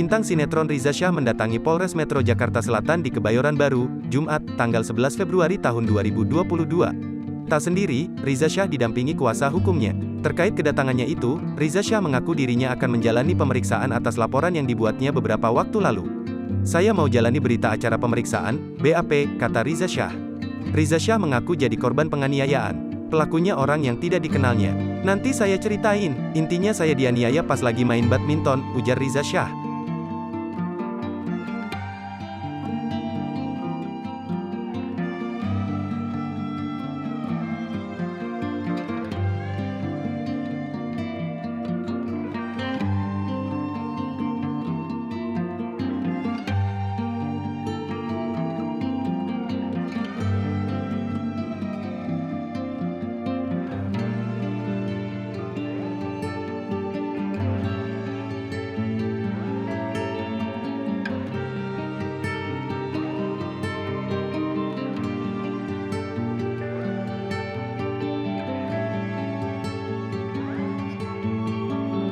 Bintang sinetron Riza Shah mendatangi Polres Metro Jakarta Selatan di Kebayoran Baru, Jumat, tanggal 11 Februari tahun 2022. Tak sendiri, Riza Shah didampingi kuasa hukumnya. Terkait kedatangannya itu, Riza Shah mengaku dirinya akan menjalani pemeriksaan atas laporan yang dibuatnya beberapa waktu lalu. "Saya mau jalani berita acara pemeriksaan, BAP," kata Riza Shah. Riza Shah mengaku jadi korban penganiayaan. Pelakunya orang yang tidak dikenalnya. "Nanti saya ceritain, intinya saya dianiaya pas lagi main badminton," ujar Riza Shah.